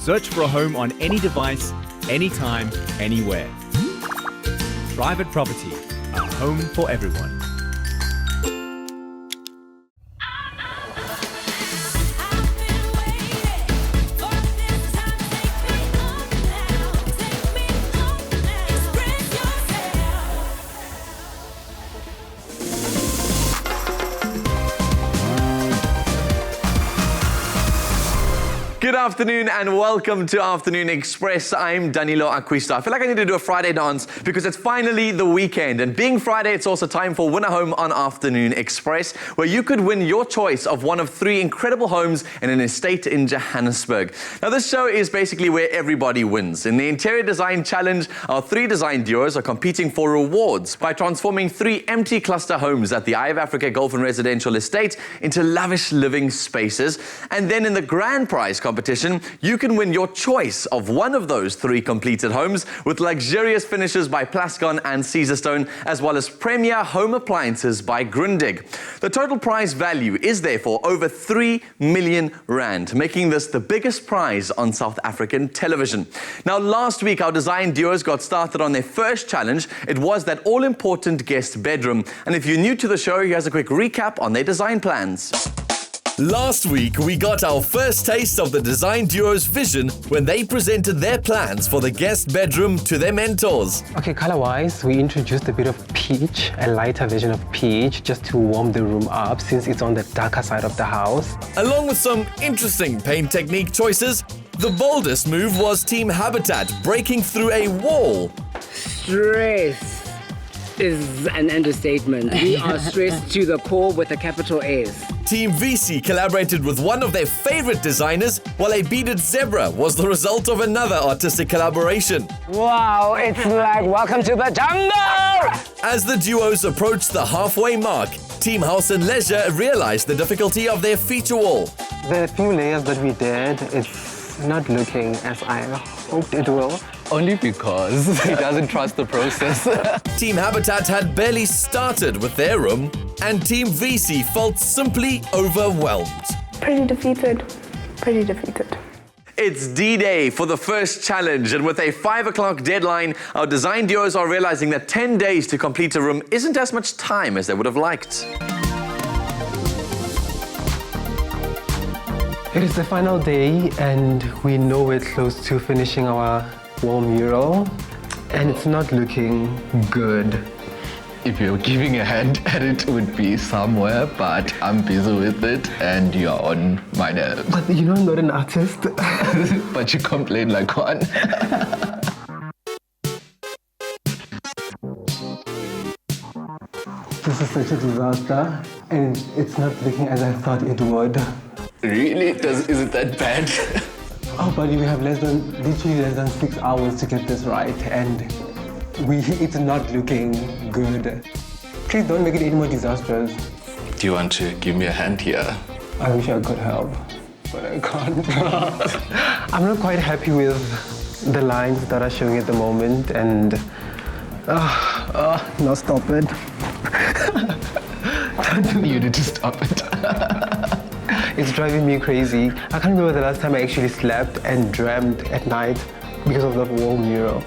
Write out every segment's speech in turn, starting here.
Search for a home on any device, anytime, anywhere. Private Property, a home for everyone. Good afternoon and welcome to Afternoon Express. I'm Danilo Acquista. I feel like I need to do a Friday dance because it's finally the weekend. And being Friday, it's also time for WinAHome on Afternoon Express, where you could win your choice of one of 3 incredible homes in an estate in Johannesburg. Now, this show is basically where everybody wins. In the Interior Design Challenge, our 3 design duos are competing for rewards by transforming 3 empty cluster homes at the Eye of Africa Golf and Residential Estate into lavish living spaces. And then in the grand prize competition, you can win your choice of one of those 3 completed homes with luxurious finishes by Plascon and Caesarstone, as well as premier home appliances by Grundig. The total prize value is therefore over 3 million rand, making this the biggest prize on South African television. Now, last week, our design duos got started on their first challenge. It was that all-important guest bedroom. And if you're new to the show, here's a quick recap on their design plans. Last week, we got our first taste of the design duo's vision when they presented their plans for the guest bedroom to their mentors. Okay, color-wise, we introduced a bit of peach, a lighter version of peach, just to warm the room up since it's on the darker side of the house. Along with some interesting paint technique choices, the boldest move was Team Habitat breaking through a wall. Stress is an understatement. We are stressed to the core with a capital S. Team VC collaborated with one of their favorite designers, while a beaded zebra was the result of another artistic collaboration. Wow, it's like welcome to the jungle! As the duos approached the halfway mark, Team House and Leisure realized the difficulty of their feature wall. The few layers that we did, it's not looking as I hoped it will. Only because he doesn't trust the process. Team Habitat had barely started with their room, and Team VC felt simply overwhelmed. Pretty defeated. It's D-Day for the first challenge, and with a 5 o'clock deadline, our design duos are realizing that 10 days to complete a room isn't as much time as they would have liked. It is the final day and we know we're close to finishing our wall mural and it's not looking good. If you're giving a hand at it, would be somewhere, but I'm busy with it and you're on my nerves. But you know I'm not an artist. But you complain like one. This is such a disaster and it's not looking as I thought it would. Really? Is it that bad? Oh, buddy, we have literally less than 6 hours to get this right, and it's not looking good. Please don't make it any more disastrous. Do you want to give me a hand here? I wish I could help, but I can't. I'm not quite happy with the lines that are showing at the moment, and no, stop it. You need to stop it. It's driving me crazy. I can't remember the last time I actually slept and dreamt at night because of that wall mural.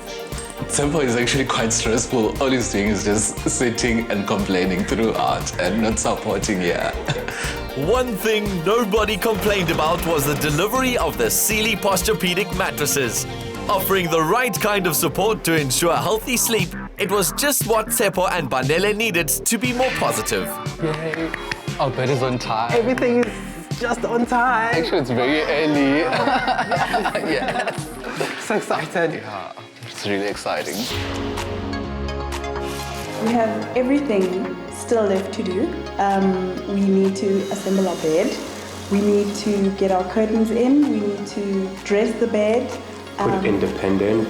Tempo is actually quite stressful. All he's doing is just sitting and complaining throughout and not supporting here. One thing nobody complained about was the delivery of the Sealy Posturepedic mattresses. Offering the right kind of support to ensure healthy sleep, it was just what Tsepo and Banele needed to be more positive. Yay. Our bed is on time. Everything is just on time. Actually, it's very early. Yeah. So excited. Yeah, it's really exciting. We have everything still left to do. We need to assemble our bed. We need to get our curtains in. We need to dress the bed. Put independent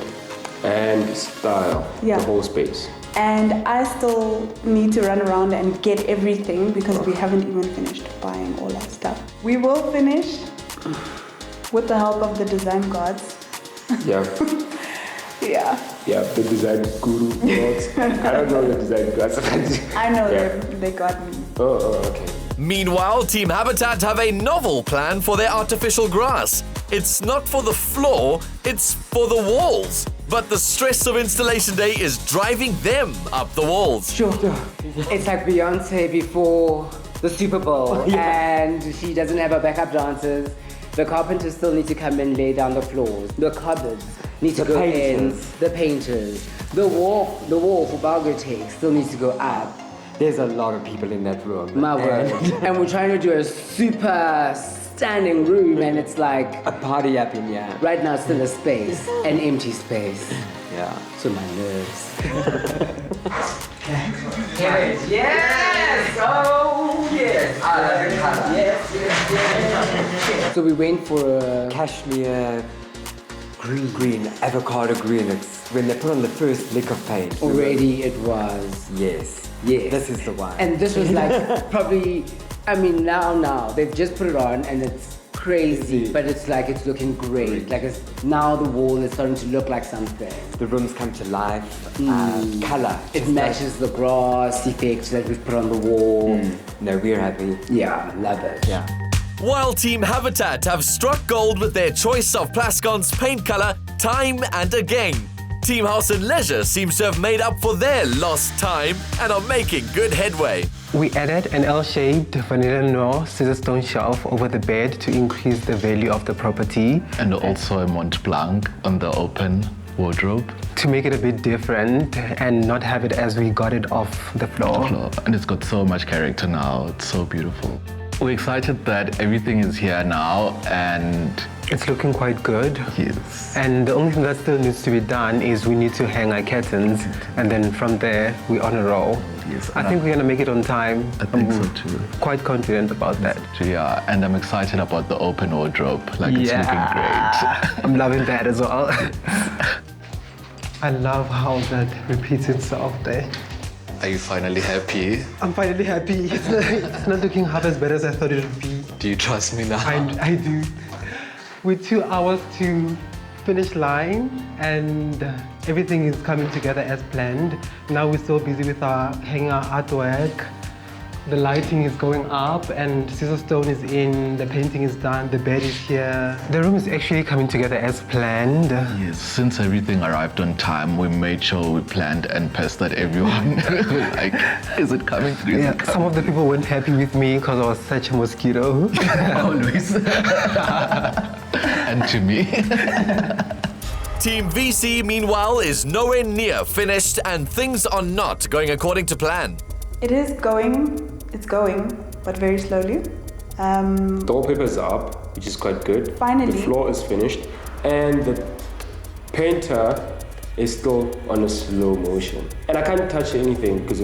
and style the whole space. And I still need to run around and get everything because we haven't even finished buying all our stuff. We will finish with the help of the design gods. Yeah. Yeah, the design guru gods. I don't know the design gods. I know they got me. Oh, okay. Meanwhile, Team Habitat have a novel plan for their artificial grass. It's not for the floor, it's for the walls. But the stress of installation day is driving them up the walls. Sure. It's like Beyonce before the Super Bowl, and she doesn't have her backup dancers. The carpenters still need to come and lay down the floors. The cupboards need to go in. The painters. The wall for Balgotech still needs to go up. There's a lot of people in that room. My word. And we're trying to do a super standing room, and it's like A party up in here. right now it's still a space, an empty space. Yeah. So my nerves. Yes! Oh yes! I love the color. Yes. So we went for a Cashmere green, avocado green. It's when they put on the first lick of paint. already it was. Yes. Yes. This is the one. And this was like probably, I mean now they've just put it on and it's crazy, but it's like it's looking great. Like it's now the wall is starting to look like something. the rooms come to life. Color. It matches the grass effect that we've put on the wall. No, we're happy. Yeah, love it. Yeah. While Team Habitat have struck gold with their choice of Plascon's paint color time and again, Team House and Leisure seems to have made up for their lost time and are making good headway. We added an L-shaped vanilla noir scissor stone shelf over the bed to increase the value of the property. And also a Mont Blanc on the open wardrobe. To make it a bit different and not have it as we got it off the floor. And it's got so much character now. It's so beautiful. We're excited that everything is here now and It's looking quite good. yes. And the only thing that still needs to be done is we need to hang our curtains, and then from there we're on a roll. Yes, I think we're gonna make it on time. I think so too. Quite confident about that. Yeah, and I'm excited about the open wardrobe. Like it's looking great. I'm loving that as well. I love how that repeats itself there. Are you finally happy? I'm finally happy. It's not looking half as bad as I thought it would be. Do you trust me now? I do. With 2 hours to finish line and everything is coming together as planned. Now we're still busy with our hanging our artwork. The lighting is going up and scissor stone is in, the painting is done, the bed is here. The room is actually coming together as planned. Yes, since everything arrived on time, we made sure we planned and pestered everyone. Like, is it coming through? Is it Some of the people weren't happy with me because I was such a mosquito. Always. And to me. Team VC, meanwhile, is nowhere near finished and things are not going according to plan. It is it's going, but very slowly. The wallpaper is up, which is quite good. Finally. The floor is finished, and the painter is still on a slow motion. And I can't touch anything because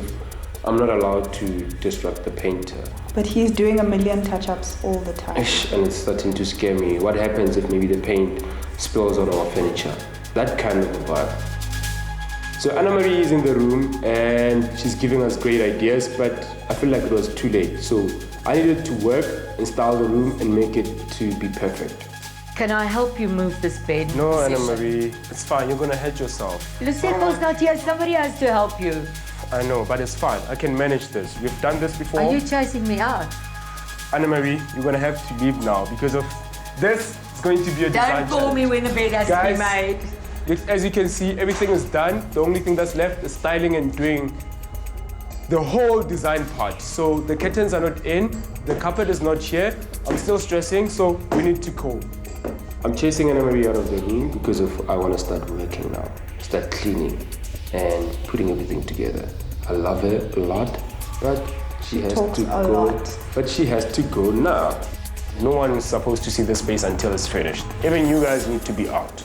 I'm not allowed to disrupt the painter. But he's doing a million touch-ups all the time. And it's starting to scare me. What happens if maybe the paint spills on our furniture? That kind of a vibe. So Anna Marie is in the room and she's giving us great ideas, but I feel like it was too late. So I needed to work, install the room and make it to be perfect. Can I help you move this bed? No, Anna Marie, it's fine. You're gonna hurt yourself. Lucefo's not here. Somebody has to help you. I know, but it's fine. I can manage this. We've done this before. Are you chasing me out? Anna Marie, you're gonna have to leave now because of this. It's going to be a design Don't call me when the bed has to be made. As you can see, everything is done. The only thing that's left is styling and doing the whole design part. So the curtains are not in, the carpet is not here. I'm still stressing, so we need to go. I'm chasing Anna Marie out of the room because I want to start working now. Start cleaning and putting everything together. I love her a lot, but she has to go. But she has to go now. No one is supposed to see the space until it's finished. Even you guys need to be out.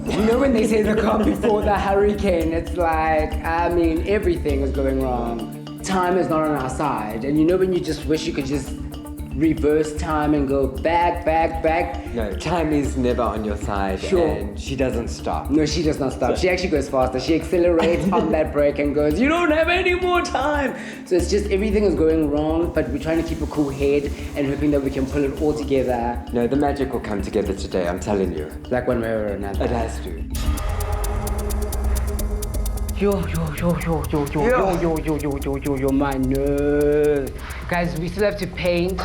You know when they say the calm before the hurricane, it's like, I mean, everything is going wrong. Time is not on our side. And you know when you just wish you could just reverse time and go back. No, time is never on your side. Sure. And she doesn't stop. No, she does not stop. She actually goes faster. She accelerates on that break and goes, you don't have any more time. So it's just everything is going wrong, but we're trying to keep a cool head and hoping that we can pull it all together. No, the magic will come together today, I'm telling you. Like one way or another. It has to. Yo, my nerves. Guys, we still have to paint.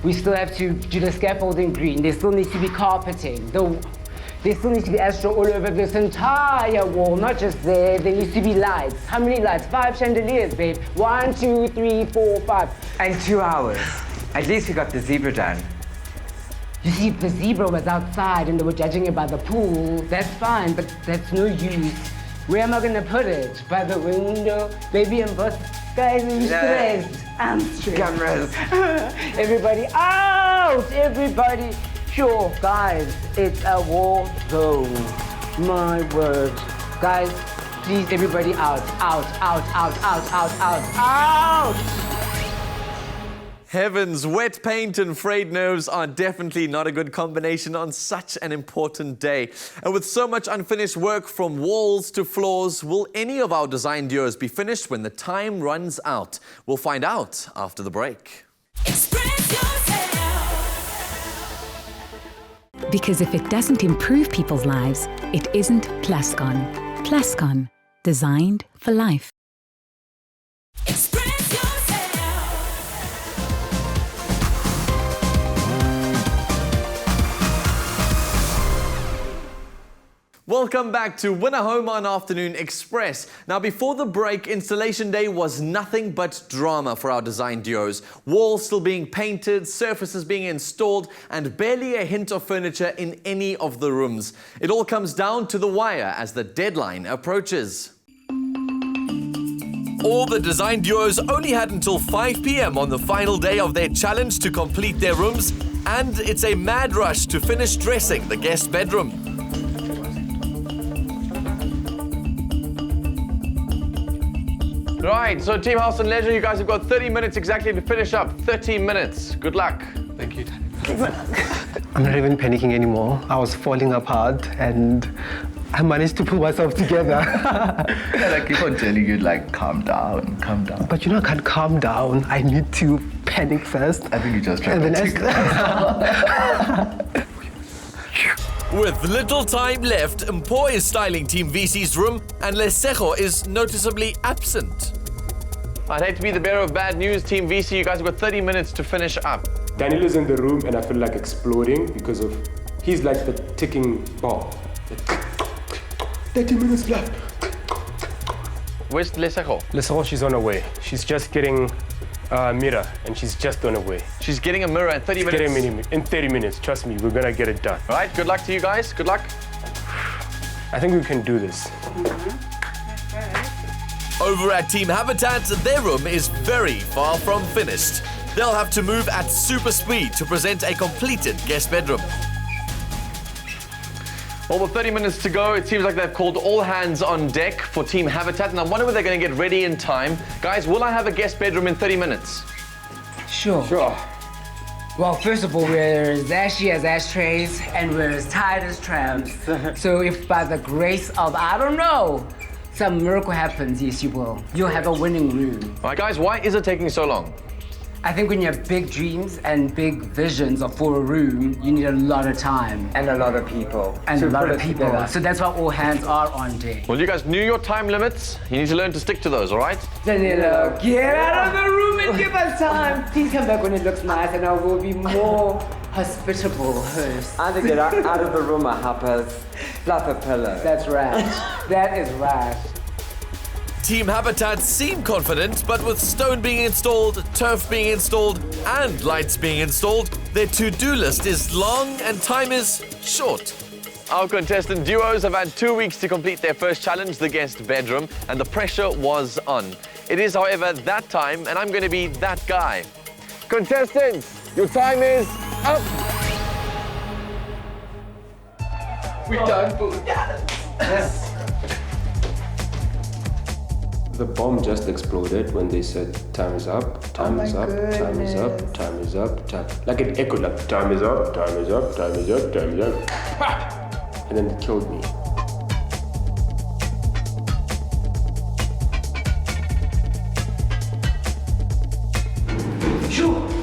We still have to do the scaffolding green. There still needs to be carpeting. There still needs to be Astro all over this entire wall, not just there. There needs to be lights. How many lights? 5 chandeliers, babe. 1, 2, 3, 4, 5. And 2 hours. At least we got the zebra done. You see, if the zebra was outside and they were judging it by the pool, that's fine, but that's no use. Where am I gonna put it? By the window? Baby, I'm both guys, I'm stressed. I'm stressed. Cameras. Everybody out! Everybody. Sure, guys, it's a war zone. My word. Guys, please, everybody out. Heavens, wet paint and frayed nerves are definitely not a good combination on such an important day. And with so much unfinished work from walls to floors, will any of our design duos be finished when the time runs out? We'll find out after the break. Because if it doesn't improve people's lives, it isn't Plascon. Plascon, designed for life. Welcome back to WinAHome on Afternoon Express. Now, before the break, installation day was nothing but drama for our design duos. Walls still being painted, surfaces being installed, and barely a hint of furniture in any of the rooms. It all comes down to the wire as the deadline approaches. All the design duos only had until 5 p.m. on the final day of their challenge to complete their rooms, and it's a mad rush to finish dressing the guest bedroom. Right, so Team House and Leisure, you guys have got 30 minutes exactly to finish up. 30 minutes. Good luck. Thank you. I'm not even panicking anymore. I was falling apart and I managed to pull myself together. I keep on telling you, like, calm down, calm down. But you know, I can't calm down. I need to panic first. I think you just tried And to then With little time left, Mpo is styling Team VC's room and Lesego is noticeably absent. I'd hate to be the bearer of bad news, Team VC. You guys have got 30 minutes to finish up. Daniel is in the room and I feel like exploding because of, he's like the ticking bomb. 30 minutes left. Where's Lesego? Listen, she's on her way. She's just getting a mirror and she's just on her way. She's getting a mirror in 30 minutes. In 30 minutes, trust me, we're gonna get it done. All right, good luck to you guys. Good luck. I think we can do this. Over at Team Habitat, their room is very far from finished. They'll have to move at super speed to present a completed guest bedroom. Well, with 30 minutes to go, it seems like they've called all hands on deck for Team Habitat, and I wonder whether they're going to get ready in time. Guys, will I have a guest bedroom in 30 minutes? Sure. Well, first of all, we're as ashy as ashtrays, and we're as tired as trams. So if by the grace of, I don't know, some miracle happens, yes, you will. You'll have a winning room. All right, guys, why is it taking so long? I think when you have big dreams and big visions for a room, you need a lot of time. And a lot of people. And to a lot put of it people. together. So that's why all hands are on deck. Well, you guys knew your time limits. You need to learn to stick to those, all right? Daniela, get out of the room and give us time. Please come back when it looks nice and I will be more hospitable host. Either get out of the room or help us fluff a pillow. That's right. That is right. Team Habitat seem confident, but with stone being installed, turf being installed, and lights being installed, their to-do list is long and time is short. Our contestant duos have had 2 weeks to complete their first challenge, the guest bedroom, and the pressure was on. It is, however, that time, and I'm going to be that guy. Contestants, your time is up. We done, but we got it. Yes. The bomb just exploded when they said time is up, time is up, time is up, time is up, time. Like it echoed like time is up, time is up, time is up, time is up. Ha! And then it killed me.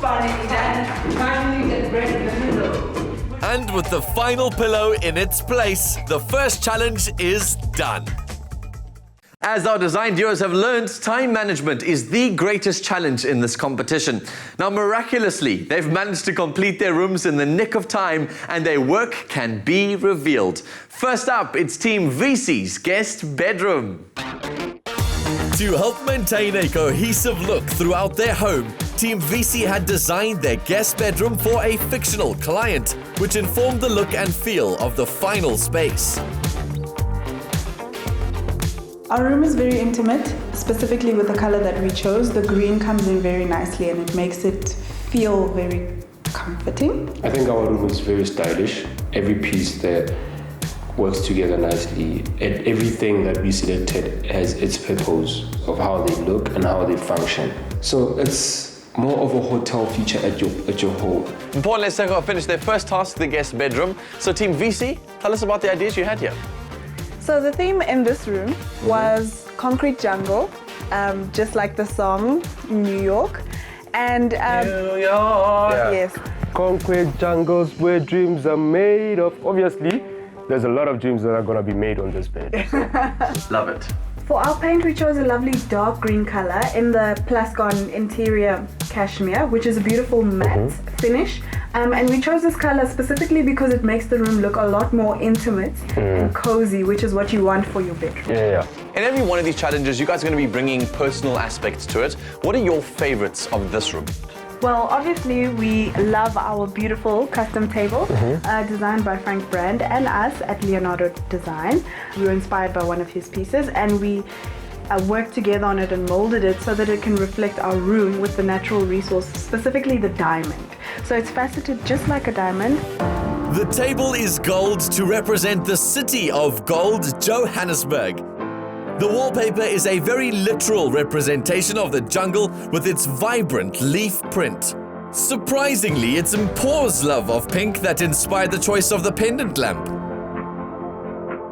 Finally done. Finally get bread in the middle. And with the final pillow in its place, the first challenge is done. As our design duos have learned, time management is the greatest challenge in this competition. Now, miraculously, they've managed to complete their rooms in the nick of time and their work can be revealed. First up, it's Team VC's guest bedroom. To help maintain a cohesive look throughout their home, Team VC had designed their guest bedroom for a fictional client, which informed the look and feel of the final space. Our room is very intimate, specifically with the color that we chose. The green comes in very nicely and it makes it feel very comforting. I think our room is very stylish. Every piece there works together nicely. And everything that we selected has its purpose of how they look and how they function. So it's more of a hotel feature at your home. Paul and Lesego have finished their first task, the guest bedroom. So Team VC, tell us about the ideas you had here. So the theme in this room was concrete jungle, just like the song New York. And New York! Yes. Concrete jungles where dreams are made of. Obviously, there's a lot of dreams that are going to be made on this bed. Love it. For our paint, we chose a lovely dark green color in the Plascon interior cashmere, which is a beautiful matte finish. And we chose this color specifically because it makes the room look a lot more intimate and cozy, which is what you want for your bedroom. Yeah. In every one of these challenges, you guys are going to be bringing personal aspects to it. What are your favorites of this room? Well, obviously, we love our beautiful custom table designed by Frank Brand and us at Leonardo Design. We were inspired by one of his pieces and we worked together on it and molded it so that it can reflect our room with the natural resource, specifically the diamond. So it's faceted just like a diamond. The table is gold to represent the city of gold, Johannesburg. The wallpaper is a very literal representation of the jungle with its vibrant leaf print. Surprisingly, it's Mpo's love of pink that inspired the choice of the pendant lamp.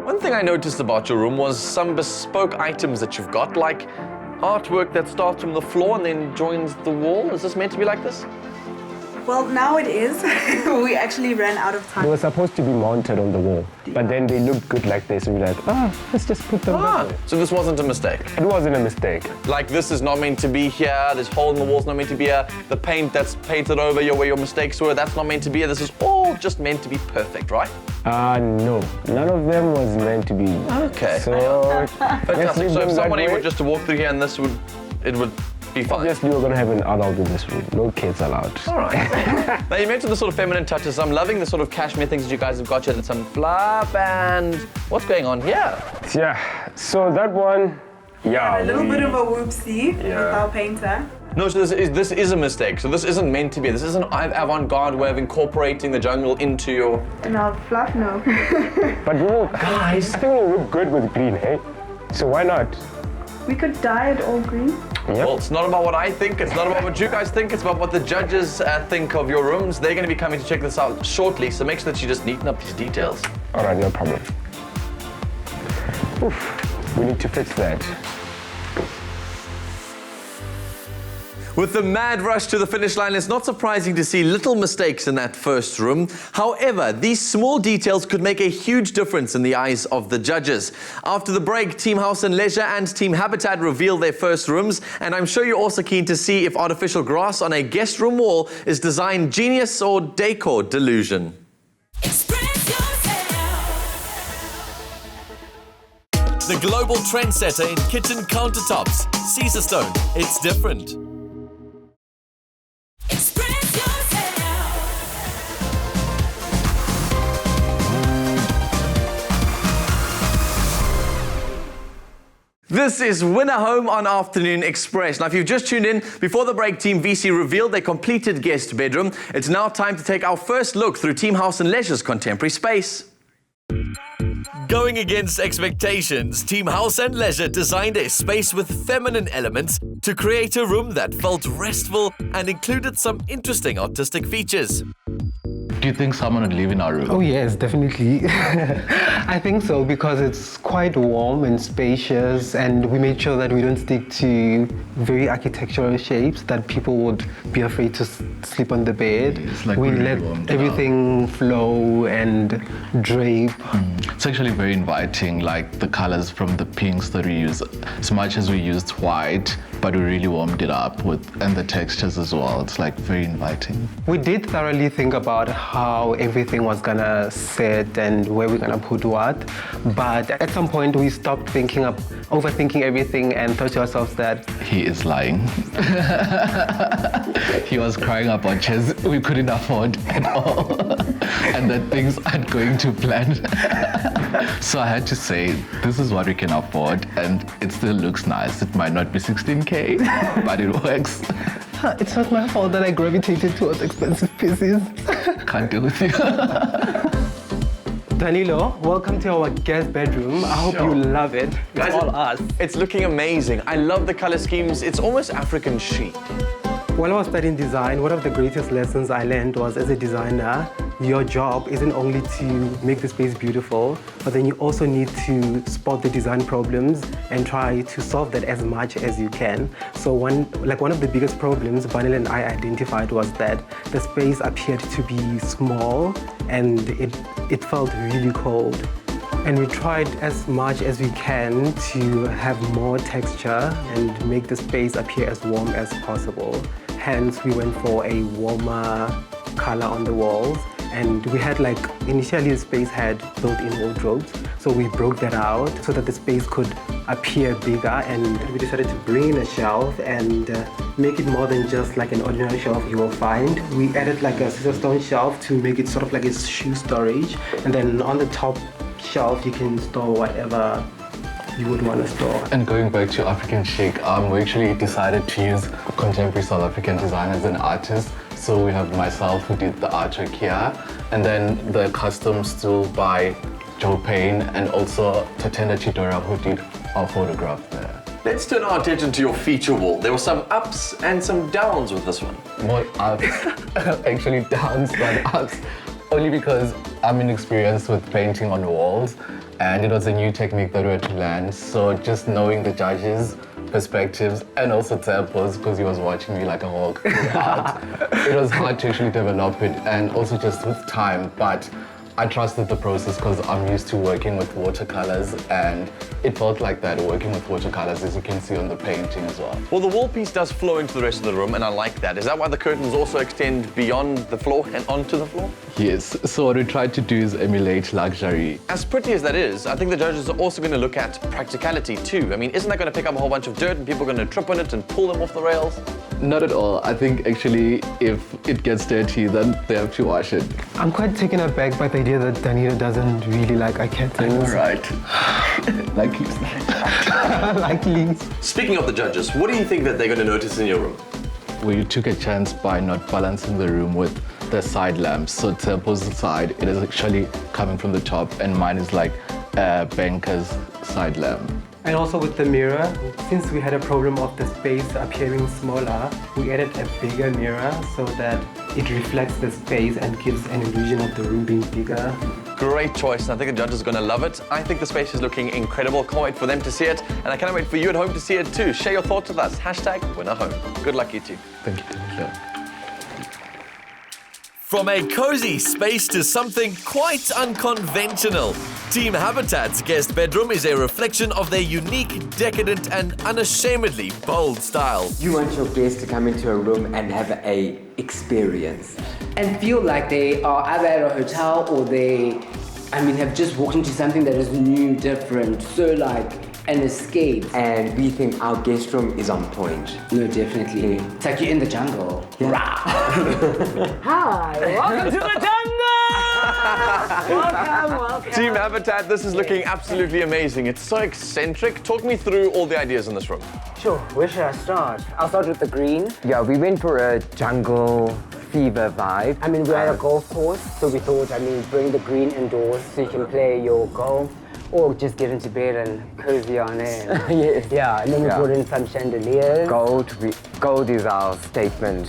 One thing I noticed about your room was some bespoke items that you've got, like artwork that starts from the floor and then joins the wall. Is this meant to be like this? Well, now it is. We actually ran out of time. They were supposed to be mounted on the wall, but then they looked good like this. So we're like, let's just put them there. So this wasn't a mistake? It wasn't a mistake. Like this is not meant to be here, this hole in the wall's not meant to be here, the paint that's painted over where your mistakes were, that's not meant to be here. This is all just meant to be perfect, right? No. None of them was meant to be. Okay. So, fantastic. So if somebody were just to walk through here and it would be fine. Obviously, we're going to have an adult in this room. No kids allowed. All right. Now, you mentioned the sort of feminine touches. I'm loving the sort of cashmere things that you guys have got here. There's some fluff and what's going on here? Yeah. So that one, A little bit of a whoopsie with our painter. No, so this is a mistake. So this isn't meant to be. This is an avant-garde way of incorporating the jungle into your... No, fluff, no. But guys, I think we'll look good with green, eh? So why not? We could dye it all green. Yep. Well, it's not about what I think. It's not about what you guys think. It's about what the judges think of your rooms. They're going to be coming to check this out shortly, so make sure that you just neaten up these details. All right, no problem. Oof, we need to fix that. With the mad rush to the finish line, it's not surprising to see little mistakes in that first room. However, these small details could make a huge difference in the eyes of the judges. After the break, Team House and Leisure and Team Habitat reveal their first rooms, and I'm sure you're also keen to see if artificial grass on a guest room wall is design genius or decor delusion. The global trendsetter in kitchen countertops, Caesarstone. It's different. This is WinAHome on Afternoon Express. Now, if you've just tuned in, before the break, Team VC revealed their completed guest bedroom. It's now time to take our first look through Team House and Leisure's contemporary space. Going against expectations, Team House and Leisure designed a space with feminine elements to create a room that felt restful and included some interesting artistic features. Do you think someone would live in our room? Oh yes, definitely. I think so because it's quite warm and spacious, and we made sure that we don't stick to very architectural shapes that people would be afraid to sleep on the bed. It's like we really let warmed everything flow and drape. It's actually very inviting, like the colors from the pinks that we use, as much as we used white, but we really warmed it up and the textures as well. It's like very inviting. We did thoroughly think about how everything was gonna sit and where we're gonna put what, but at some point we stopped overthinking everything and thought to ourselves that he is lying. He was crying about chairs we couldn't afford at all, and that things aren't going to plan. So I had to say, this is what we can afford, and it still looks nice. It might not be 16K, but it works. It's not my fault that I gravitated towards expensive pieces. Can't deal with you. Danilo, welcome to our guest bedroom. I hope you love it. It's Guys, all us. It's looking amazing. I love the color schemes. It's almost African chic. While I was studying design, one of the greatest lessons I learned was, as a designer, your job isn't only to make the space beautiful, but then you also need to spot the design problems and try to solve that as much as you can. So one of the biggest problems Vanilla and I identified was that the space appeared to be small and it felt really cold. And we tried as much as we can to have more texture and make the space appear as warm as possible. Hence, we went for a warmer color on the walls. And we had initially the space had built-in wardrobes. So we broke that out so that the space could appear bigger, and we decided to bring in a shelf and make it more than just like an ordinary shelf you will find. We added a scissor stone shelf to make it sort of like a shoe storage. And then on the top shelf, you can store whatever you would want to store. And going back to African chic, we actually decided to use contemporary South African design as an artist. So we have myself who did the artwork here, and then the custom stool by Joe Payne, and also Tatenda Chidora who did our photograph there. Let's turn our attention to your feature wall. There were some ups and some downs with this one. More ups, actually downs, but ups. Only because I'm inexperienced with painting on walls, and it was a new technique that we had to learn. So just knowing the judges' perspectives and also Tsepo's, because he was watching me like a hawk throughout, it was hard to actually develop it, and also just with time. But I trusted the process because I'm used to working with watercolors, and it felt like that, working with watercolors, as you can see on the painting as well. Well, the wall piece does flow into the rest of the room, and I like that. Is that why the curtains also extend beyond the floor and onto the floor? Yes, so what we tried to do is emulate luxury. As pretty as that is, I think the judges are also going to look at practicality too. I mean, isn't that going to pick up a whole bunch of dirt and people are going to trip on it and pull them off the rails? Not at all. I think actually if it gets dirty, then they have to wash it. I'm quite taken aback by the idea that Danilo doesn't really like eye curtains. Right. Like he's like Lee. Speaking of the judges, what do you think that they're going to notice in your room? We took a chance by not balancing the room with the side lamps. So to opposite side, it is actually coming from the top, and mine is like a banker's side lamp. And also with the mirror, since we had a problem of the space appearing smaller, we added a bigger mirror so that it reflects the space and gives an illusion of the room being bigger. Great choice, and I think the judges are going to love it. I think the space is looking incredible. Can't wait for them to see it, and I can't wait for you at home to see it too. Share your thoughts with us. #WinAHome. Good luck, you two. Thank you. From a cozy space to something quite unconventional, Team Habitat's guest bedroom is a reflection of their unique, decadent and unashamedly bold style. You want your guests to come into a room and have a experience. And feel like they are either at a hotel or have just walked into something that is new, different, so an escape. And we think our guest room is on point. No, definitely. It's like you're in the jungle. Yeah. Hi, welcome to the jungle! Welcome. Team Habitat, this is looking absolutely amazing. It's so eccentric. Talk me through all the ideas in this room. Sure, where should I start? I'll start with the green. Yeah, we went for a jungle fever vibe. We're at a golf course, so we thought, bring the green indoors so you can play your golf. Or just get into bed and cozy on in. Yes. Yeah, and then we put in some chandeliers. Gold is our statement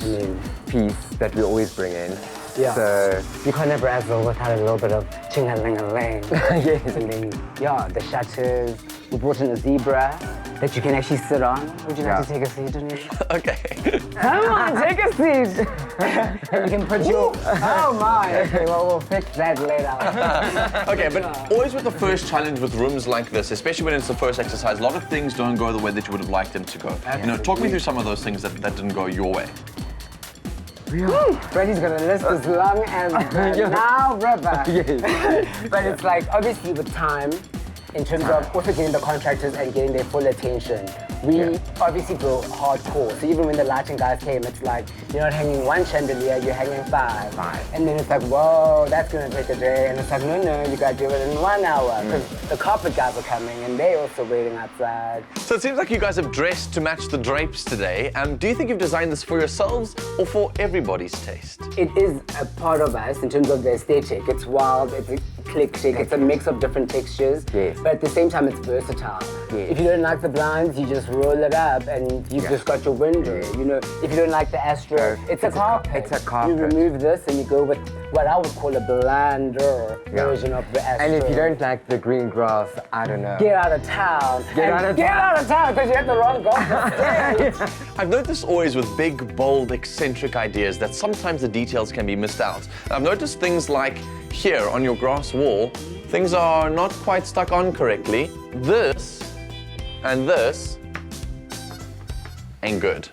piece that we always bring in. Yeah. So, You can't have razzle without a little bit of ching-a-ling-a-ling. yes. And then, yeah, the shutters. We brought in a zebra that you can actually sit on. Would you like to take a seat on it? Okay. Come on, take a seat. And you can put your... Oh my. Okay, well, we'll fix that later. Okay, but always with the first challenge with rooms like this, especially when it's the first exercise, a lot of things don't go the way that you would have liked them to go. You know, talk me through some of those things that didn't go your way. Freddie's gonna list as long as the Nile River. Yes. But it's like, obviously with time, in terms of also getting the contractors and getting their full attention, we obviously go hardcore. So even when the lighting guys came, it's like, you're not hanging one chandelier, you're hanging five. And then it's like, whoa, that's gonna take a day. And it's like, no, you gotta do it in 1 hour. Because the carpet guys are coming and they're also waiting outside. So it seems like you guys have dressed to match the drapes today. Do you think you've designed this for yourselves or for everybody's taste? It is a part of us in terms of the aesthetic. It's wild, it's eclectic, it's a mix of different textures. Yes. But at the same time, it's versatile. Yes. If you don't like the blinds, you just roll it up and you've just got your window. You know, if you don't like the astro, it's a carpet. It's a carpet. You remove this and you go with what I would call a blander version of the astro. And if you don't like the green grass, I don't know. Get out of town. Get out of town because you had the wrong golf. I've noticed always with big, bold, eccentric ideas that sometimes the details can be missed out. And I've noticed things like here on your grass wall, things are not quite stuck on correctly. This and this ain't good.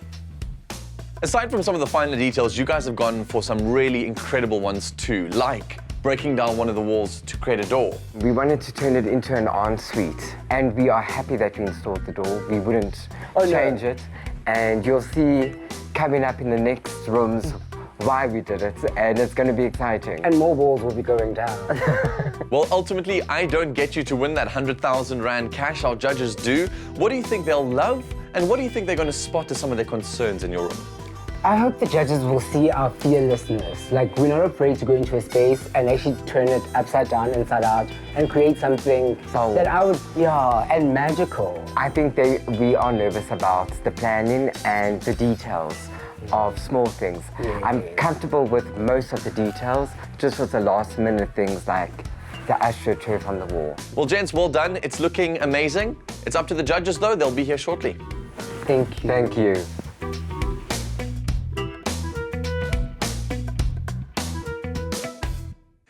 Aside from some of the finer details, you guys have gone for some really incredible ones too, like breaking down one of the walls to create a door. We wanted to turn it into an ensuite, and we are happy that we installed the door. We wouldn't change it, and you'll see coming up in the next rooms why we did it, and it's going to be exciting. And more walls will be going down. Well, ultimately, I don't get you to win that 100,000 Rand cash. Our judges do. What do you think they'll love, and what do you think they're going to spot as some of their concerns in your room? I hope the judges will see our fearlessness. Like, we're not afraid to go into a space and actually turn it upside down, inside out, and create something that I would, and magical. I think we are nervous about the planning and the details of small things. I'm comfortable with most of the details, just with the last minute things like the astroturf on the wall. Well, gents, well done. It's looking amazing. It's up to the judges, though. They'll be here shortly. Thank you. Thank you.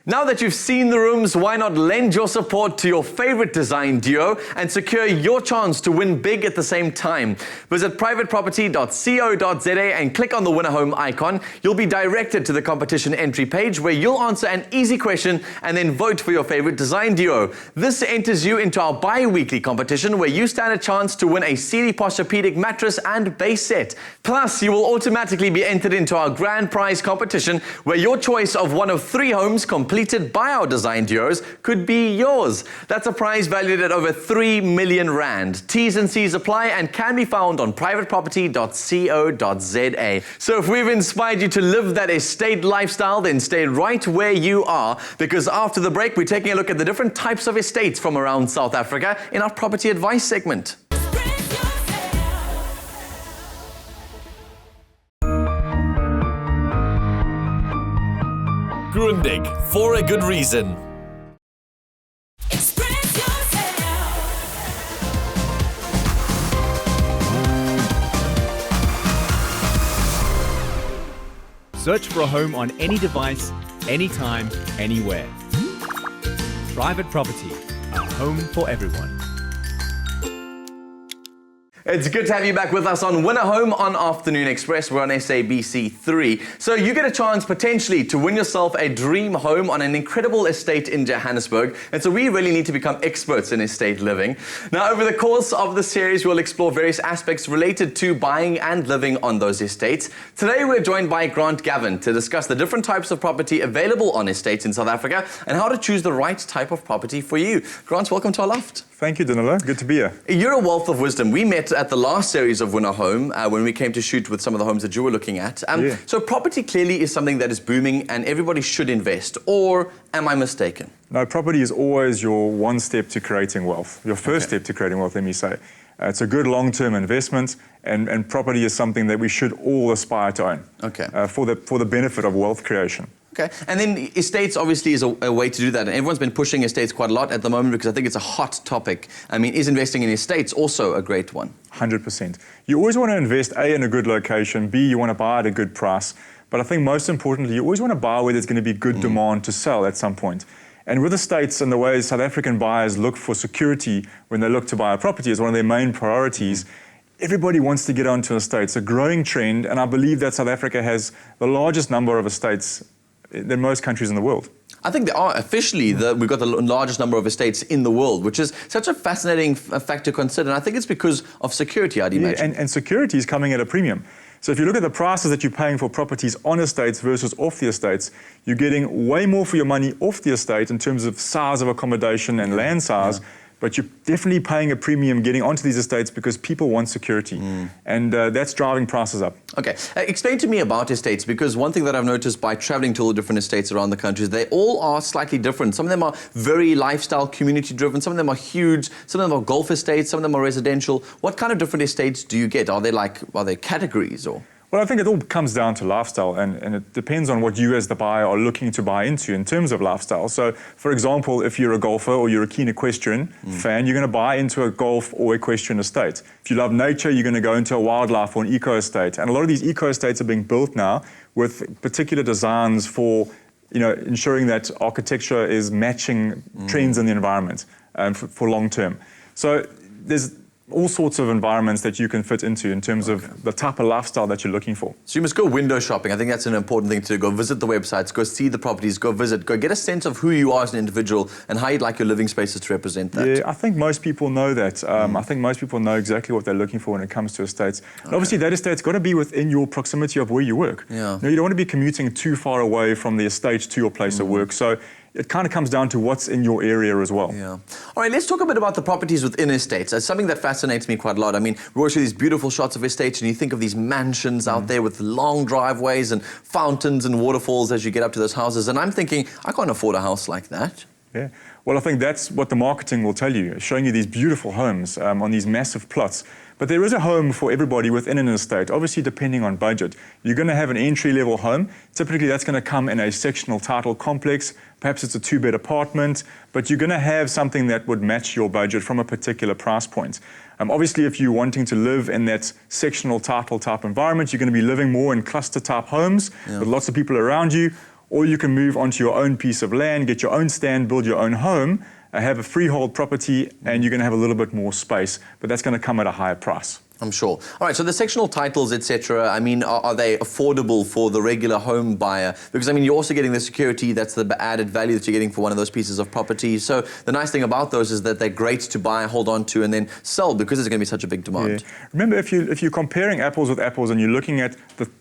Now that you've seen the rooms, why not lend your support to your favorite design duo and secure your chance to win big at the same time? Visit privateproperty.co.za and click on the WinAHome icon. You'll be directed to the competition entry page where you'll answer an easy question and then vote for your favorite design duo. This enters you into our bi-weekly competition where you stand a chance to win a Sealy Posturepedic mattress and base set. Plus, you will automatically be entered into our grand prize competition where your choice of one of 3 homes completed by our design duos could be yours. That's a prize valued at over 3 million Rand. T's and C's apply and can be found on privateproperty.co.za. So if we've inspired you to live that estate lifestyle, then stay right where you are, because after the break, we're taking a look at the different types of estates from around South Africa in our property advice segment. Grundig, for a good reason. Search for a home on any device, anytime, anywhere. Private Property, a home for everyone. It's good to have you back with us on WinAHome on Afternoon Express. We're on SABC 3. So you get a chance potentially to win yourself a dream home on an incredible estate in Johannesburg. And so we really need to become experts in estate living. Now, over the course of the series, we'll explore various aspects related to buying and living on those estates. Today, we're joined by Grant Gavin to discuss the different types of property available on estates in South Africa and how to choose the right type of property for you. Grant, welcome to our loft. Thank you, Danilo. Good to be here. You're a wealth of wisdom. We met at the last series of WinAHome when we came to shoot with some of the homes that you were looking at. So property clearly is something that is booming and everybody should invest. Or am I mistaken? No, property is always your one step to creating wealth. Your first step to creating wealth, let me say. It's a good long-term investment, and property is something that we should all aspire to own. Okay. For the benefit of wealth creation. Okay, and then estates obviously is a way to do that, and everyone's been pushing estates quite a lot at the moment because I think it's a hot topic. I mean, is investing in estates also a great one? 100%. You always want to invest, A, in a good location, B, you want to buy at a good price, but I think most importantly, you always want to buy where there's going to be good demand to sell at some point. And with estates and the way South African buyers look for security when they look to buy a property as one of their main priorities, everybody wants to get onto an estate. It's a growing trend, and I believe that South Africa has the largest number of estates than most countries in the world. I think they are officially, we've got the largest number of estates in the world, which is such a fascinating fact to consider. And I think it's because of security, I'd imagine. And security is coming at a premium. So if you look at the prices that you're paying for properties on estates versus off the estates, you're getting way more for your money off the estate in terms of size of accommodation and land size. But you're definitely paying a premium getting onto these estates because people want security. And that's driving prices up. Okay, explain to me about estates, because one thing that I've noticed by traveling to all the different estates around the country is they all are slightly different. Some of them are very lifestyle, community driven. Some of them are huge. Some of them are golf estates. Some of them are residential. What kind of different estates do you get? Are they categories or? Well, I think it all comes down to lifestyle, and it depends on what you as the buyer are looking to buy into in terms of lifestyle. So, for example, if you're a golfer or you're a keen equestrian fan, you're going to buy into a golf or equestrian estate. If you love nature, you're going to go into a wildlife or an eco estate. And a lot of these eco estates are being built now with particular designs for, ensuring that architecture is matching trends in the environment for long term. So there's all sorts of environments that you can fit into in terms of the type of lifestyle that you're looking for. So you must go window shopping. I think that's an important thing to do. Go visit the websites, go see the properties, go get a sense of who you are as an individual and how you'd like your living spaces to represent that. Yeah, I think most people know that. I think most people know exactly what they're looking for when it comes to estates. And obviously that estate's got to be within your proximity of where you work. Yeah. You don't want to be commuting too far away from the estate to your place of work. So it kind of comes down to what's in your area as well. Yeah. All right, let's talk a bit about the properties within estates. It's something that fascinates me quite a lot. I mean, we always see these beautiful shots of estates and you think of these mansions out there with long driveways and fountains and waterfalls as you get up to those houses. And I'm thinking, I can't afford a house like that. Yeah. Well, I think that's what the marketing will tell you, showing you these beautiful homes on these massive plots. But there is a home for everybody within an estate, obviously depending on budget. You're going to have an entry-level home. Typically, that's going to come in a sectional title complex. Perhaps it's a two-bed apartment, but you're going to have something that would match your budget from a particular price point. Obviously, if you're wanting to live in that sectional title type environment, you're going to be living more in cluster-type homes with lots of people around you, or you can move onto your own piece of land, get your own stand, build your own home, have a freehold property, and you're going to have a little bit more space, but that's going to come at a higher price. I'm sure. All right, so the sectional titles, etc., I mean, are they affordable for the regular home buyer? Because, I mean, you're also getting the security, that's the added value that you're getting for one of those pieces of property. So the nice thing about those is that they're great to buy, hold on to, and then sell because there's going to be such a big demand. Yeah. Remember, if you're comparing apples with apples and you're looking at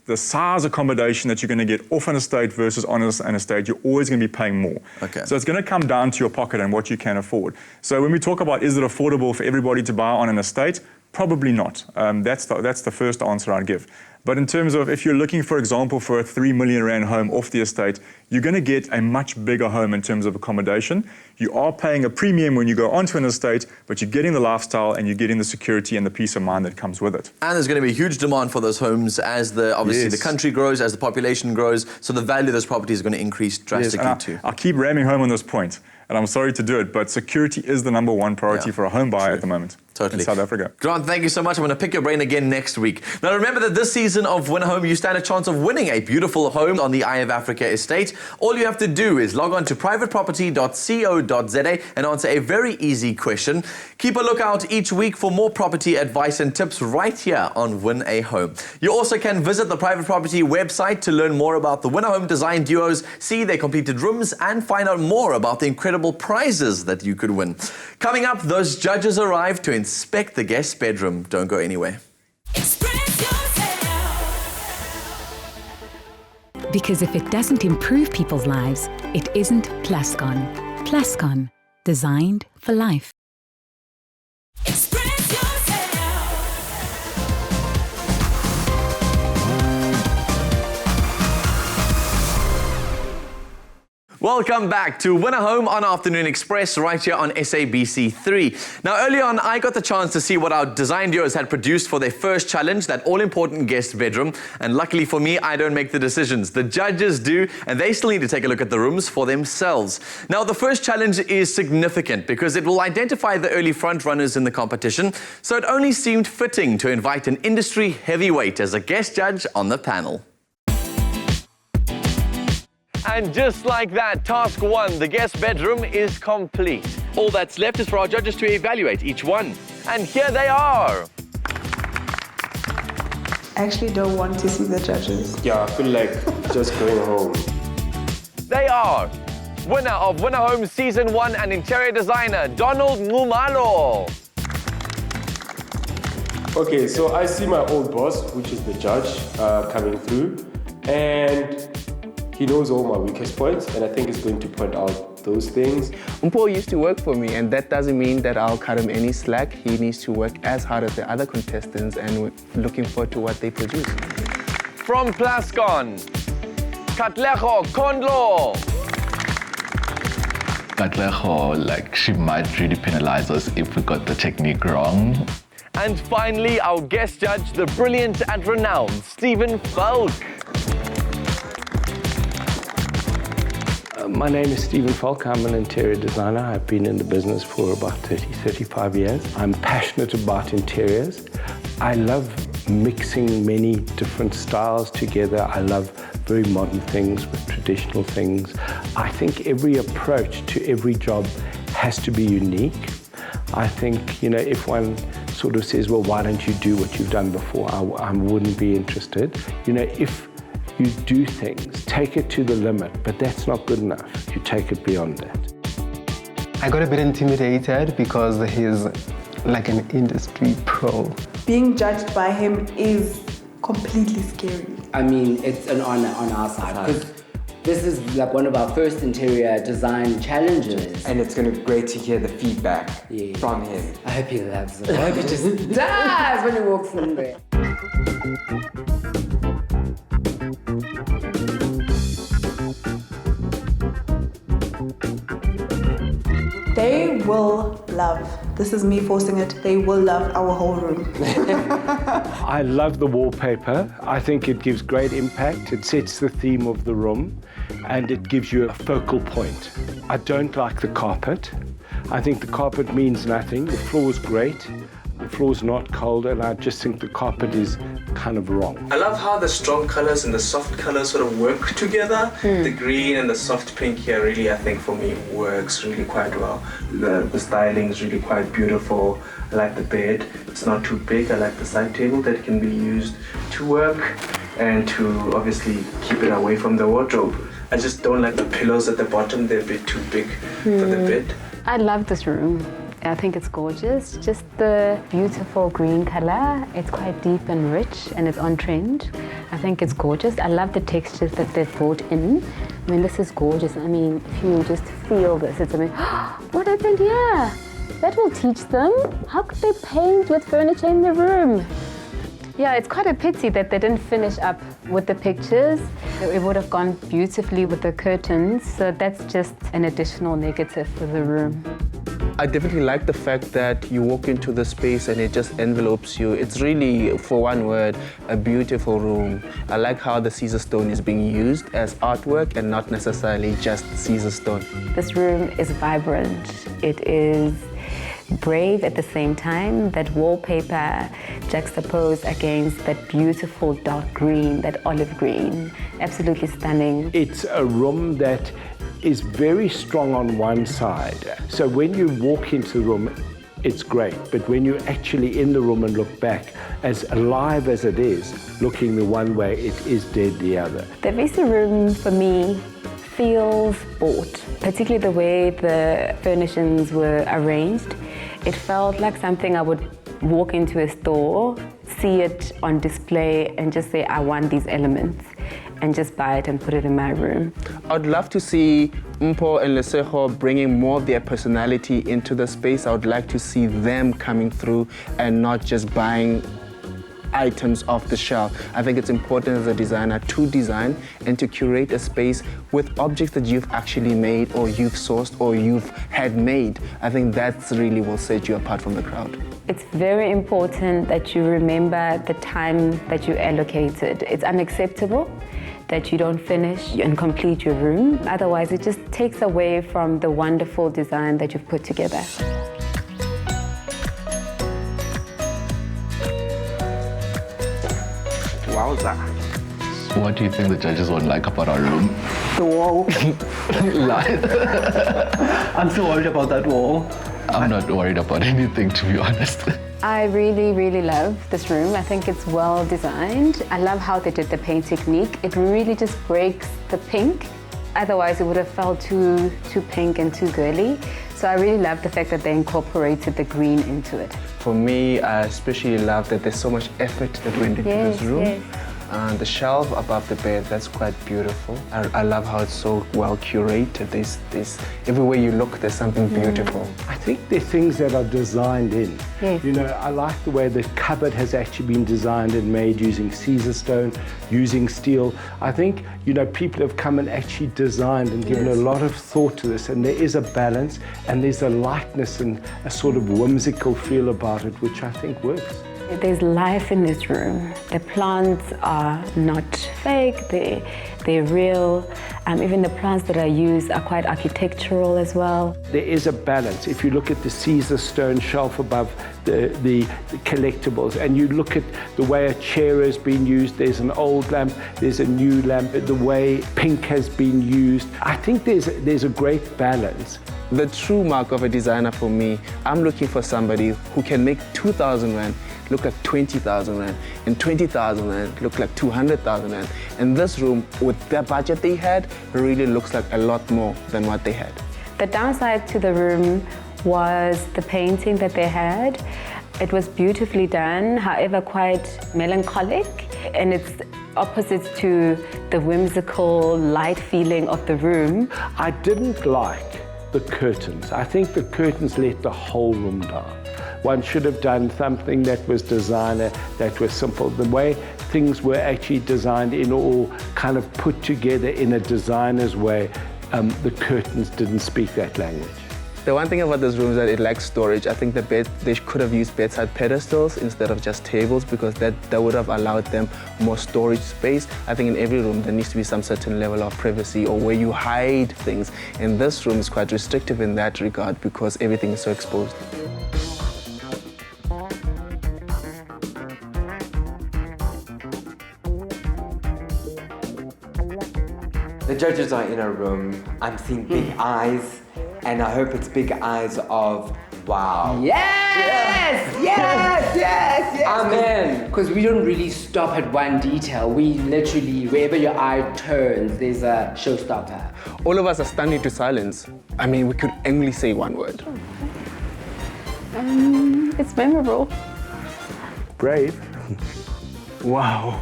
the size accommodation that you're going to get off an estate versus on an estate, you're always going to be paying more. Okay. So it's going to come down to your pocket and what you can afford. So when we talk about is it affordable for everybody to buy on an estate, probably not. That's the first answer I'd give. But in terms of if you're looking, for example, for a 3 million rand home off the estate, you're going to get a much bigger home in terms of accommodation. You are paying a premium when you go onto an estate, but you're getting the lifestyle and you're getting the security and the peace of mind that comes with it. And there's going to be a huge demand for those homes as the country grows, as the population grows. So the value of those properties is going to increase drastically too. I keep ramming home on this point, and I'm sorry to do it, but security is the number one priority for a home buyer at the moment. Totally. In South Africa. Grant, thank you so much. I'm going to pick your brain again next week. Now, remember that this season of WinAHome, you stand a chance of winning a beautiful home on the Eye of Africa estate. All you have to do is log on to privateproperty.co.za and answer a very easy question. Keep a lookout each week for more property advice and tips right here on WinAHome. You also can visit the Private Property website to learn more about the WinAHome design duos, see their completed rooms, and find out more about the incredible prizes that you could win. Coming up, those judges arrive to inspect the guest bedroom. Don't go anywhere. Because if it doesn't improve people's lives, it isn't Plascon. Plascon, designed for life. Welcome back to WinAHome on Afternoon Express right here on SABC3. Now, early on, I got the chance to see what our design duos had produced for their first challenge, that all-important guest bedroom. And luckily for me, I don't make the decisions. The judges do, and they still need to take a look at the rooms for themselves. Now, the first challenge is significant because it will identify the early front runners in the competition, so it only seemed fitting to invite an industry heavyweight as a guest judge on the panel. And just like that, task one, the guest bedroom, is complete. All that's left is for our judges to evaluate each one. And here they are. I actually don't want to see the judges. Yeah, I feel like just going home. They are winner of WinAHome Season 1 and interior designer, Donald Ngumalo. Okay, so I see my old boss, which is the judge, coming through, and he knows all my weakest points, and I think he's going to point out those things. Umpo used to work for me, and that doesn't mean that I'll cut him any slack. He needs to work as hard as the other contestants, and we're looking forward to what they produce. From Plascon, Katlego Kondlo. Katlego, like, she might really penalize us if we got the technique wrong. And finally, our guest judge, the brilliant and renowned Stephen Falk. My name is Stephen Falk. I'm an interior designer. I've been in the business for about 35 years. I'm passionate about interiors. I love mixing many different styles together. I love very modern things with traditional things. I think every approach to every job has to be unique. I think, if one sort of says, well, why don't you do what you've done before? I wouldn't be interested. If you do things, take it to the limit, but that's not good enough. You take it beyond that. I got a bit intimidated because he's like an industry pro. Being judged by him is completely scary. I mean, it's an honor on our side because this is like one of our first interior design challenges. And it's going to be great to hear the feedback from him. I hope he loves it. I hope he just dies when he walks in there. They will love, this is me forcing it, they will love our whole room. I love the wallpaper. I think it gives great impact. It sets the theme of the room and it gives you a focal point. I don't like the carpet. I think the carpet means nothing. The floor is great. The floor's not cold, and I just think the carpet is kind of wrong. I love how the strong colors and the soft colors sort of work together. The green and the soft pink here really, I think, for me, works really quite well. The styling is really quite beautiful. I like the bed. It's not too big. I like the side table that can be used to work and to obviously keep it away from the wardrobe. I just don't like the pillows at the bottom. They're a bit too big for the bed. I love this room. I think it's gorgeous. Just the beautiful green color. It's quite deep and rich and it's on trend. I think it's gorgeous. I love the textures that they've brought in. I mean, this is gorgeous. I mean, if you just feel this, it's amazing. What happened here? That will teach them. How could they paint with furniture in the room? Yeah, it's quite a pity that they didn't finish up with the pictures. It would have gone beautifully with the curtains. So that's just an additional negative for the room. I definitely like the fact that you walk into the space and it just envelopes you. It's really, for one word, a beautiful room. I like how the Caesar stone is being used as artwork and not necessarily just Caesar stone. This room is vibrant. It is brave at the same time. That wallpaper juxtaposed against that beautiful dark green, that olive green. Absolutely stunning. It's a room that is very strong on one side. So when you walk into the room, it's great. But when you're actually in the room and look back, as alive as it is, looking the one way, it is dead the other. The VC room, for me, feels bought, particularly the way the furnishings were arranged. It felt like something I would walk into a store, see it on display, and just say, I want these elements, and just buy it and put it in my room. I'd love to see Umpo and Lesego bringing more of their personality into the space. I would like to see them coming through and not just buying items off the shelf. I think it's important as a designer to design and to curate a space with objects that you've actually made or you've sourced or you've had made. I think that's really will set you apart from the crowd. It's very important that you remember the time that you allocated. It's unacceptable that you don't finish and complete your room. Otherwise, it just takes away from the wonderful design that you've put together. Wowza. What do you think the judges won't like about our room? The wall. I'm so worried about that wall. I'm not worried about anything, to be honest. I really, really love this room. I think it's well designed. I love how they did the paint technique. It really just breaks the pink. Otherwise, it would have felt too pink and too girly. So I really love the fact that they incorporated the green into it. For me, I especially love that there's so much effort that went into this room. Yes. The shelf above the bed, that's quite beautiful. I love how it's so well curated. There's everywhere you look, there's something beautiful. I think there are things that are designed in. Yes. You know, I like the way the cupboard has actually been designed and made using Caesar stone, using steel. I think, you know, people have come and actually designed and given a lot of thought to this, and there is a balance and there's a lightness and a sort of whimsical feel about it, which I think works. There's life in this room. The plants are not fake, they're real. Even the plants that are used are quite architectural as well. There is a balance. If you look at the Caesar stone shelf above the collectibles and you look at the way a chair has been used, there's an old lamp, there's a new lamp, the way pink has been used. I think there's a great balance. The true mark of a designer for me, I'm looking for somebody who can make 2,000 Rand look like 20,000 Rand and 20,000 Rand look like 200,000 Rand. And this room, with the budget they had, really looks like a lot more than what they had. The downside to the room was the painting that they had. It was beautifully done, however quite melancholic, and it's opposite to the whimsical, light feeling of the room. I didn't like the curtains. I think the curtains let the whole room down. One should have done something that was designer, that was simple. The way things were actually designed in or kind of put together in a designer's way, the curtains didn't speak that language. The one thing about this room is that it lacks storage. I think they could have used bedside pedestals instead of just tables, because that would have allowed them more storage space. I think in every room there needs to be some certain level of privacy or where you hide things. And this room is quite restrictive in that regard because everything is so exposed. The judges are in a room. I'm seeing big eyes, and I hope it's big eyes of wow. Yes! Yes! Yes! Yes! Amen. Because we don't really stop at one detail. We literally, wherever your eye turns, there's a showstopper. All of us are stunned into silence. I mean, we could only say one word. It's memorable. Brave. Wow.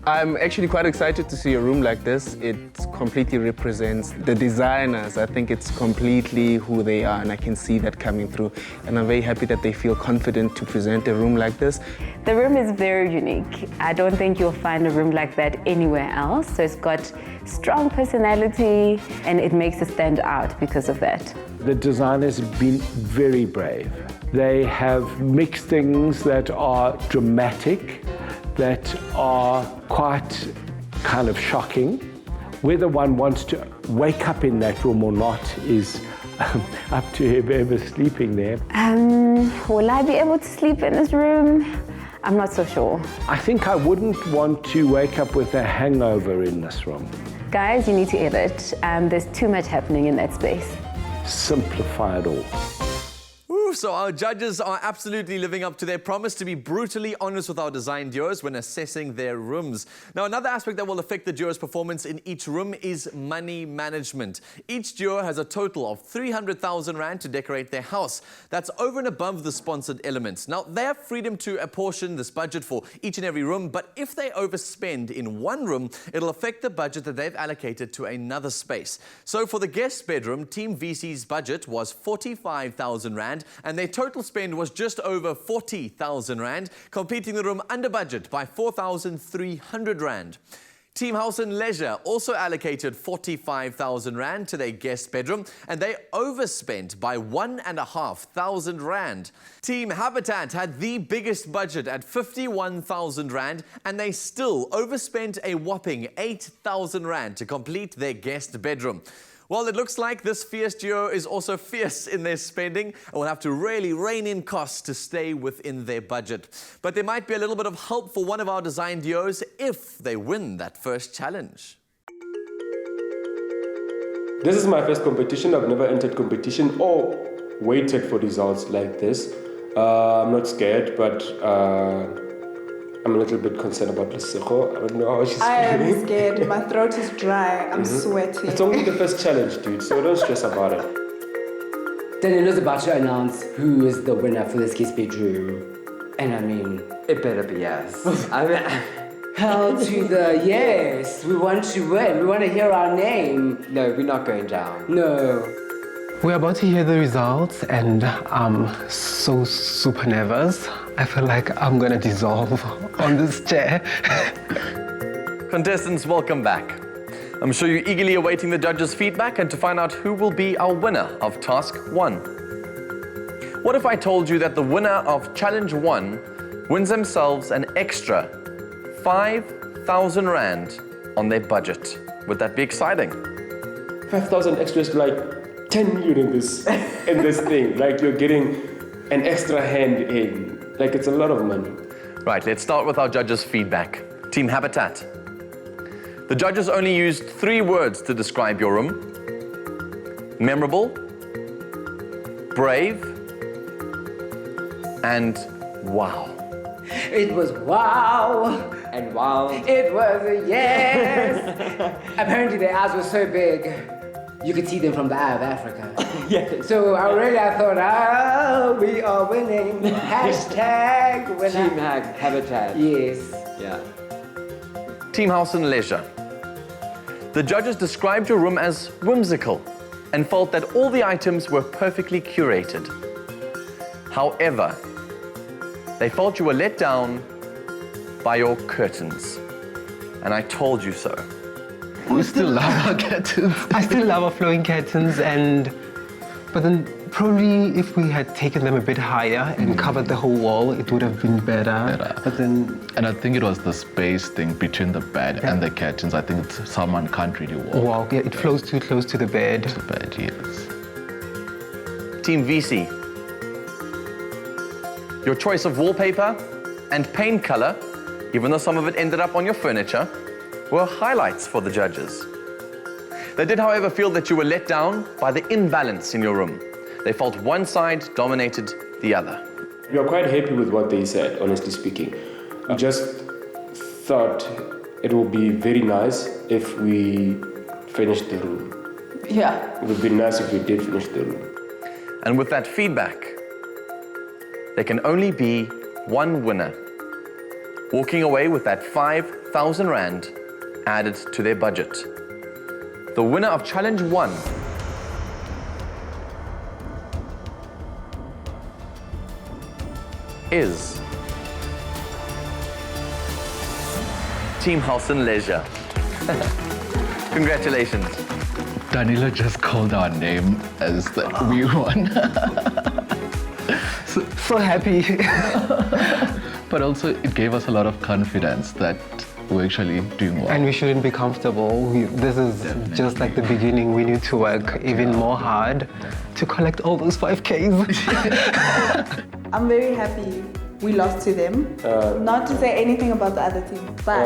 I'm actually quite excited to see a room like this. It completely represents the designers. I think it's completely who they are, and I can see that coming through. And I'm very happy that they feel confident to present a room like this. The room is very unique. I don't think you'll find a room like that anywhere else. So it's got strong personality, and it makes it stand out because of that. The designers have been very brave. They have mixed things that are dramatic, that are quite kind of shocking. Whether one wants to wake up in that room or not is up to whoever sleeping there. Will I be able to sleep in this room? I'm not so sure. I think I wouldn't want to wake up with a hangover in this room. Guys, you need to edit. There's too much happening in that space. Simplify it all. So our judges are absolutely living up to their promise to be brutally honest with our design duos when assessing their rooms. Now, another aspect that will affect the duo's performance in each room is money management. Each duo has a total of 300,000 Rand to decorate their house. That's over and above the sponsored elements. Now, they have freedom to apportion this budget for each and every room, but if they overspend in one room, it'll affect the budget that they've allocated to another space. So for the guest bedroom, Team VC's budget was 45,000 Rand, and their total spend was just over 40,000 Rand, completing the room under budget by 4,300 Rand. Team House and Leisure also allocated 45,000 Rand to their guest bedroom, and they overspent by 1,500 Rand. Team Habitat had the biggest budget at 51,000 Rand, and they still overspent a whopping 8,000 Rand to complete their guest bedroom. Well, it looks like this fierce duo is also fierce in their spending and will have to really rein in costs to stay within their budget. But there might be a little bit of help for one of our design duos if they win that first challenge. This is my first competition. I've never entered competition or waited for results like this. I'm not scared, but I'm a little bit concerned about Lesego. I don't know how she's I feeling. am scared. My throat is dry. I'm sweating. It's only the first challenge, dude, so don't stress about it. Daniela's about to announce who is the winner for this guest bedroom. And I mean, It better be us. I mean, hell to the yes. We want to win. We want to hear our name. no, we're not going down. No. We're about to hear the results and I'm so super nervous. I feel like I'm gonna dissolve on this chair. Contestants, welcome back. I'm sure you're eagerly awaiting the judges' feedback and to find out who will be our winner of Task 1. What if I told you that the winner of Challenge 1 wins themselves an extra 5,000 Rand on their budget? Would that be exciting? 5,000 extras, like 10 million in this thing. Like you're getting an extra hand in. Like it's a lot of money. Right, let's start with our judges' feedback. Team Habitat. The judges only used 3 words to describe your room. Memorable, brave, and wow. It was wow. And wow. It was a yes. Apparently their eyes were so big, you could see them from the Eye of Africa. Yeah. So already I thought, we are winning. Hashtag winner. Team Habitat. Yes. Yeah. Team House and Leisure. The judges described your room as whimsical and felt that all the items were perfectly curated. However, they felt you were let down by your curtains. And I told you so. We still love our curtains. I still love our flowing curtains, but then probably if we had taken them a bit higher and covered the whole wall, it would have been better. But then, And I think it was the space thing between the bed and the curtains. I think someone can't really walk. wow, yeah, it flows too close to the bed. The bed, yes. Team VC. Your choice of wallpaper and paint color, even though some of it ended up on your furniture, were highlights for the judges. They did, however, feel that you were let down by the imbalance in your room. They felt one side dominated the other. We are quite happy with what they said, honestly speaking. We just thought it would be very nice if we finished the room. Yeah. It would be nice if we did finish the room. And with that feedback, there can only be one winner, walking away with that 5,000 Rand added to their budget. The winner of Challenge 1 is Team House and Leisure. Congratulations. Daniela just called our name as the we won. So happy. But also it gave us a lot of confidence that we're actually doing well. And we shouldn't be comfortable. This is just like the beginning. We need to work even more hard to collect all those 5Ks. I'm very happy we lost to them. Not to say anything about the other team, but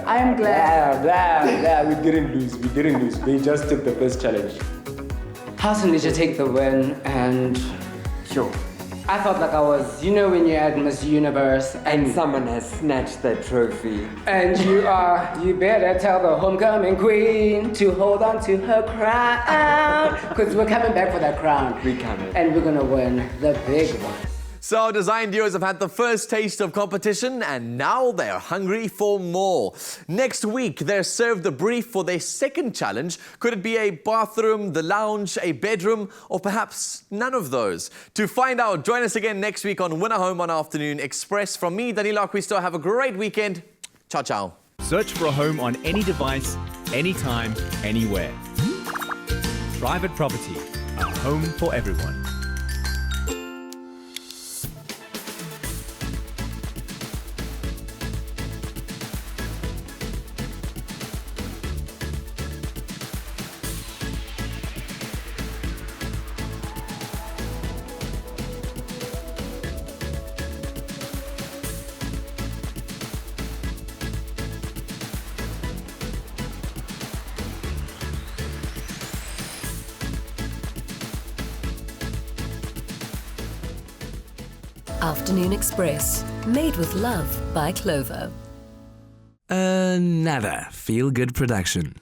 I am glad. We didn't lose. They just took the first challenge. House and Leisure take the win, and sure. I felt like I was, you know, when you're at Miss Universe And someone has snatched that trophy. and you better tell the homecoming queen to hold on to her crown. Because we're coming back for that crown. We coming. And we're gonna win the big one. So our design duos have had the first taste of competition and now they're hungry for more. Next week, they're served the brief for their second challenge. Could it be a bathroom, the lounge, a bedroom, or perhaps none of those? To find out, join us again next week on WinAHome on Afternoon Express. From me, Danilo Acquisto, have a great weekend. Ciao, ciao. Search for a home on any device, anytime, anywhere. Private property, a home for everyone. Afternoon Express, made with love by Clover. Another feel-good production.